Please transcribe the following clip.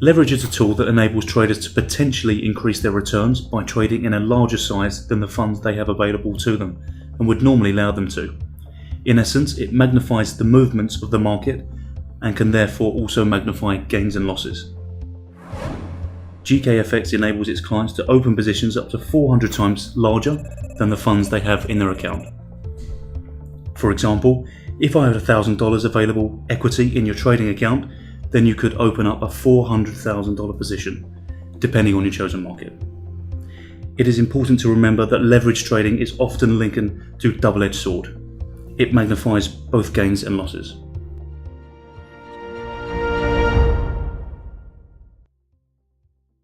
Leverage is a tool that enables traders to potentially increase their returns by trading in a larger size than the funds they have available to them and would normally allow them to. In essence, it magnifies the movements of the market and can therefore also magnify gains and losses. AKFX enables its clients to open positions up to 400 times larger than the funds they have in their account. For example, if I had $1,000 available equity in your trading account, then you could open up a $400,000 position, depending on your chosen market. It is important to remember that leverage trading is often likened to a double-edged sword. It magnifies both gains and losses.